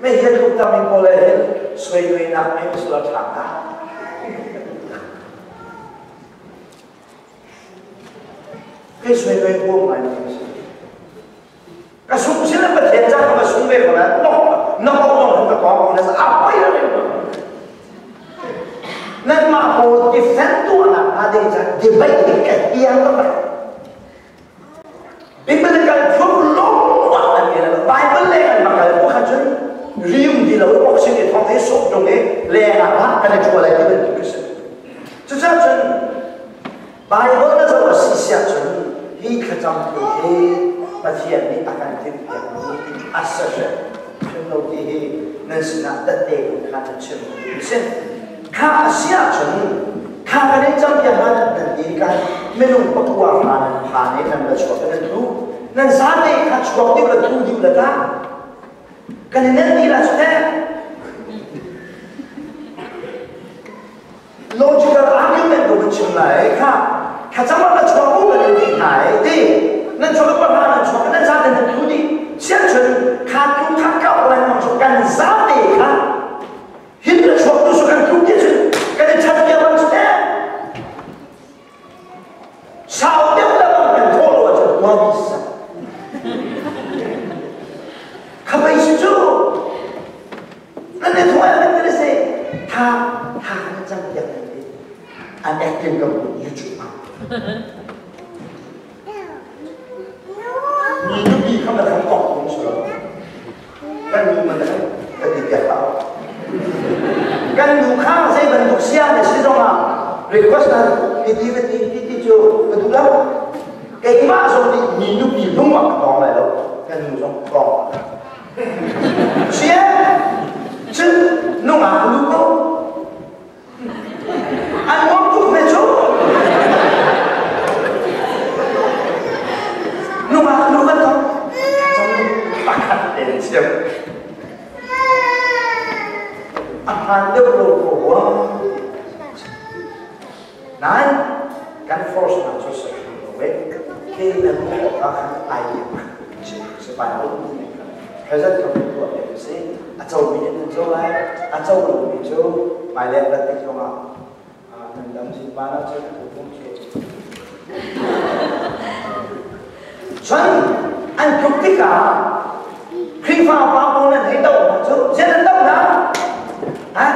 mấy hiện lúc ta mình có lẽ xoay người nặng em sẽ là thẳng ta cái xoay người buông lại cái súng sẽ là bất thiện ra cái súng về của nó không có có nó sẽ áp bay lên nên mà hồ thì phép tua là đây là thì bây cái kia đó vậy biblical from long what là Bible lên mà cái bộ khăn chân riêng thì là một sinh để thông thấy số trong cái lẽ là bắt cái này chùa lại thì bên cái sự cho nên chân Bible nó rất là xí xả chân hi khả trong cái và thiện đi ta cần thêm tiền đi asa chân chân đầu thì nên sự nào tất tế của khả chân chân khả xí chân khả cái này trong cái hàng đơn đi cái mình không bắt qua hàng này nên là chùa cái này thu nên giá này khả chùa tiêu là thu tiêu là ta cái này nên đi là chỗ thế logical argument của mình chừng này khả chẳng là chùa cũng là điều gì này đi nên chùa cái bản là chùa cái nên giá này là thu đi xét chừng khả thu khả cao là nó chùa cái giá này khả hiện là chùa tôi chùa cái thu đi chừng cái này thật kia là chỗ thế sao tiêu là nó cần thô lộ cho qua bị sao khả bây giờ nên thôi anh cứ say tha nó chẳng nhận được anh acting comme YouTube nhìn lúc đi không là không còn cũng sửa cái gì mà cái gì đẹp tao cái người khác dây vận động xe để sử dụng à request là đi chưa cái thứ đó cái mà rồi thì nhìn lúc đi đúng mà còn lại đâu cái người trong còn xe chứ nó mà lúc đó anh muốn phục về chỗ nó mà lúc đó không trong bạc hạt để xem anh đều đồ của này cái force mà cho sự về khi là một các ai sẽ phải nói thời gian trong cuộc đời sẽ châu mình nên châu lại châu là mình châu bài lệ là tích không ạ mình đâm xin ba nó chơi thủ công chơi chuẩn anh chụp tất cả khi vào con là thấy đâu mà chứ sẽ đến đâu đó hả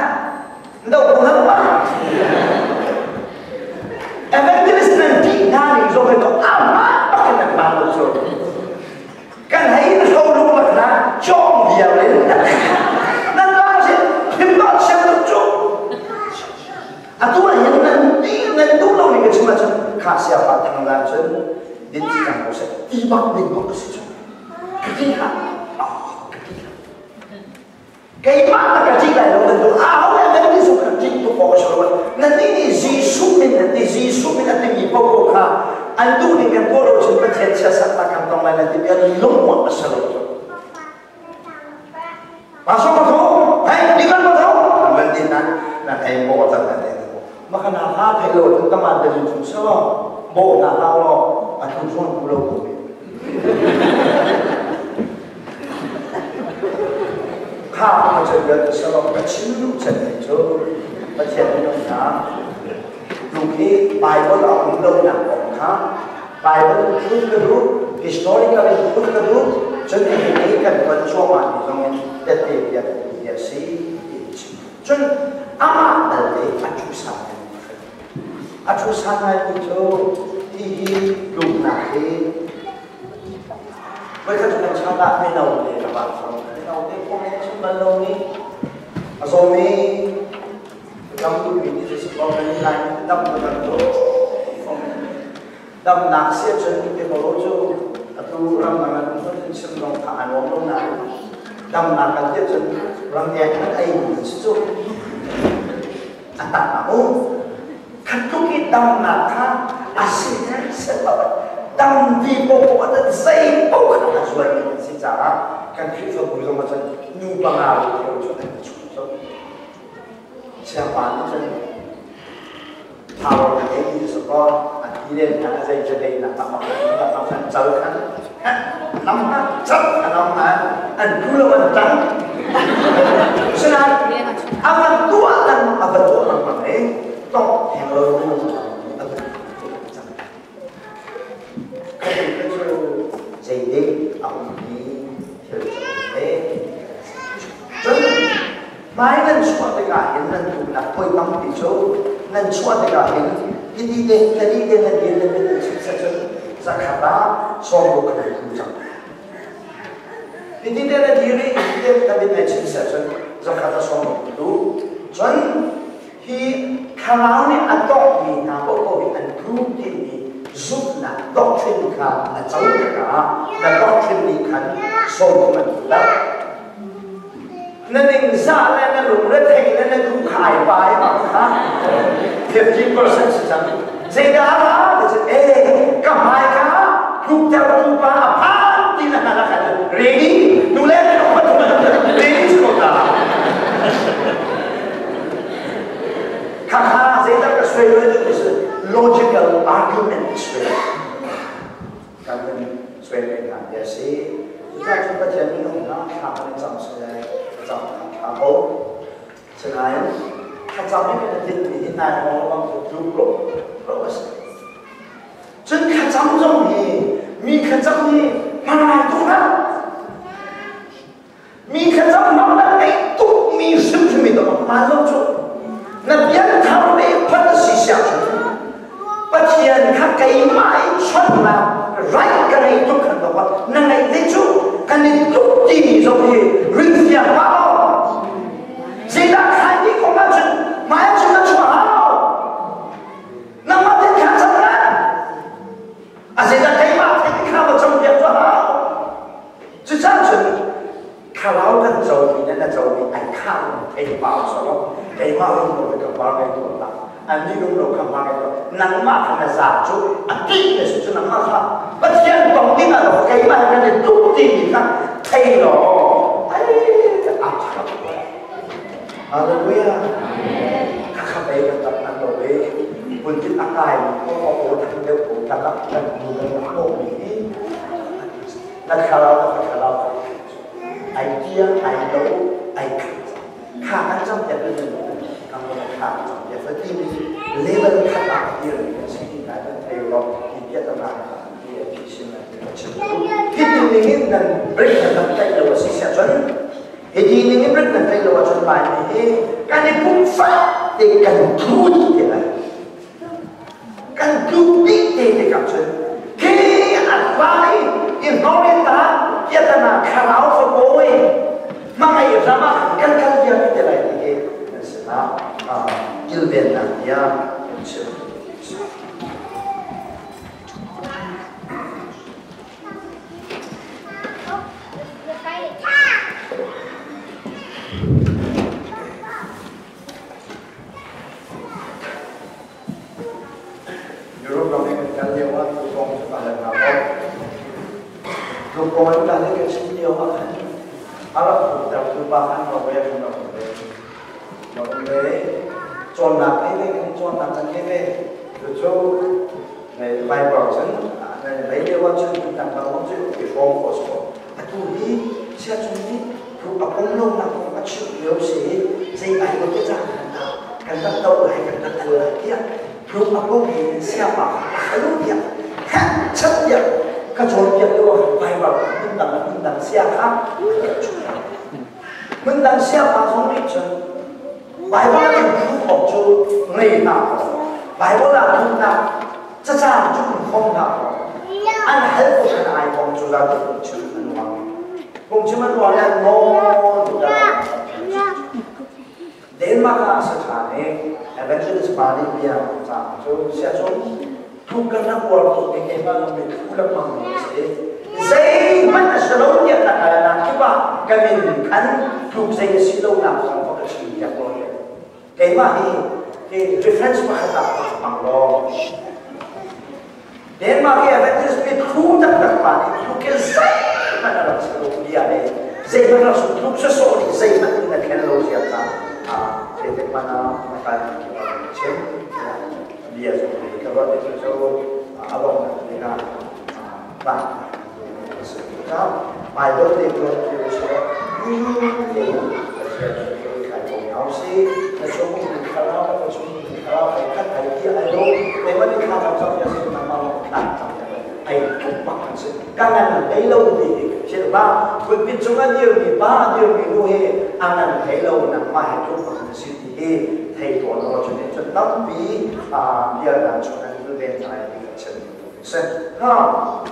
đâu cũng lắm quá evangelist nên chỉ ra thì rồi phải có mà bắt cái này làm được rồi cái này nó không đúng là nó cho nhiều lên nó nói gì phim đó xem được chút tôi là những người đúng lâu này cái chuyện mà chân khá sẽ phải thằng làm chân đến chỉ càng có sẽ đi bắt mình có cái sự cái gì hả cái mà là cái gì này nó mình tôi không em cái gì cái gì tôi có cái rồi nên đi gì suốt mình là tình yêu bao khá anh tu ni kan poro chân bắt hiện sẽ sắp ta kan tông lại là thì biar lung một cái sợi masuk ke tu, hey, di mana tu? Mentina, nak hey bawa tangan dia. Maka nak apa hello, teman dari Jumsa, bawa nak tahu, aku cuma pulau tu. Kau macam dia selalu kecil macam itu, macam itu nak. Lagi Bible aku belum nak kau. Bible itu kedua, historical itu kedua. Jadi ini kan percuma dengan detik dia sih. Jadi amat dari acusan itu hidup nanti. Mereka juga cara menau ni apa? Menau ni komunikasi menau ni. Asomi kamu ini sesuatu yang lain dalam bentuk. Dalam nasi jadi kita baru atau orang mana pun senang tahan orang nak, dalam nak dia jadi orang dia kan ayu sesuatu, tak mahu. Ketuki dalam nak asalnya sebab dalam di pokok ada saya pokok ada suara secara kan kita boleh macam nyumbang awal kalau cuci. Siapa ni tahu ini sebab akhirnya nak saya jadi nak makan jauh kan, nampak cap, nampak, an dulu macam đi ông đi theo thế chân mai lần suốt tất cả hiện lần tụ là thôi tâm bị số lần suốt tất cả hiện đi đến lần sẽ chân ra khả ba so với cái không chẳng đi đến là đi đến là bên này chính sẽ chân ra khả ba so với đủ chân khi khả năng này ăn tốt vì nào có bị ăn cướp thì giúp là doctrine cả là cháu cả là doctrine đi khẩn soi của mình đó nên mình ra lên là lùng lên thầy lên là cũng khải bài mà hả 50% sẽ chẳng dễ đã là thì cầm hai cá lúc theo lúc ba phá đi là khẩn ready nu lên là không phải ready chứ không ta khá dễ ta xoay lên được logical argument straight. Cảm ơn xoay lên làm việc sĩ. Chúng ta chỉ những nó làm nên trong sự hỗ. Sự này, trong những cái tin thì hiện nay nó bằng một chút lộ chân khá trong giống gì, mi khá trong gì, mà lại tốt lắm. Mi khá trong nó là cái tốt mi sức cho mình đó mà giống chút. Nó biến thao để phân sĩ xảo chúng. Bất hiền các cái mãi xuân là rải cái này tốt hơn đó quá. Nên này thế chú, cái này tốt gì rồi thì rinh phiền bao. Dĩ đã khai đi không ăn chuyện, mãi chúng ta chua hào. Nằm mắt đến khá chẳng ra. Dĩ đã cái mà thấy cái khá vào trong việc chua hào. Chứ chắc chuyện, khá lão gần rồi thì nên là rồi thì ảnh khá thấy bảo sao đó. Cái mà không được cái bảo cái tuần lắm. Anh đi đúng rồi không mang cái nắng mát hay là giả chút, tí để cho nắng mát ha. Bất nhiên tổng tin là cái mà cái này tốt gì khác thay nó, Hallelujah. Các bạn biết tập năng đồ về, buồn chết ác ai có cổ thằng đều cổ thằng lắm, thằng người nó không bị, là khá lâu, ai kia, ai đấu, ai khá ăn trong nhà bên mình. Khá để phải tìm level khá bạc kia là sẽ đi lại đến thầy lo thì biết là thì xin là khi tìm những cái break là tập tay là sẽ chuẩn thì những cái break là tay là chuẩn bài thì cái này cũng phải để cần cứu thì là cần cứu đi để gặp chuẩn khi ăn vai thì nói đến ta kia ta là khá áo phải cố ấy mà ngày ra mà cần gì thì lại thì sẽ là yêu biển là ya chứ Europe nó mình đang nhiều quá tôi không phải là nào không tôi có đang cái sự nhiều hơn Arab cũng theo tôi ba anh nó về không được nó về chọn làm cái chọn làm cái từ chỗ này vài bảo chứng này lấy điều quan trọng chúng ta nói chuyện về form của số tôi đi sẽ chúng đi tôi ở công lâu nào cũng bắt chước nếu sẽ ai có cái dạng cần bắt đầu hay cần đặt thừa kia tôi ở công thì sẽ bảo khá lúc việc khác chấp nhận các chọn việc đâu vài bảo mình đang xe khác mình đang xe vào trong lịch sử bài báo là không học chú ngày nào bài báo là không nào chắc chắn chúng không nào anh hết một cái ai không chú ra được chữ anh hoàng không chữ anh hoàng là nó đến mà cả sự thà này evangelist Bali bây giờ chú sẽ xuống thu cân năng của cái mà mình thu được bằng mình dây mắt là sự lâu nhất là cái mà cái mình ăn thu dây sự lâu nào không có cái sự đẹp rồi cái mà thì reference mà ta bằng lo đến mà cái evangelist bị thu được bạn thu cái dây mà là sự lâu đi à đây dây mà là sự thu số số thì dây mà là cái lâu gì à thì cái mà nó phải chết dia rồi kalau itu so abang ni kan bang sekarang Bible ni kalau so ni kai pun hau si na so ni kalau kai kat kai dia ai lo memang ni kalau so dia si memang tak ai bạc hẳn sự các ngành thấy lâu thì sẽ được ba với biết chúng anh nhiều thì ba điều mình nuôi anh ngành thấy lâu nằm mai chúng bạc hẳn sự thì thầy tổ nó cho nên cho tâm bí giờ là cho anh nuôi bên trái thì chân ha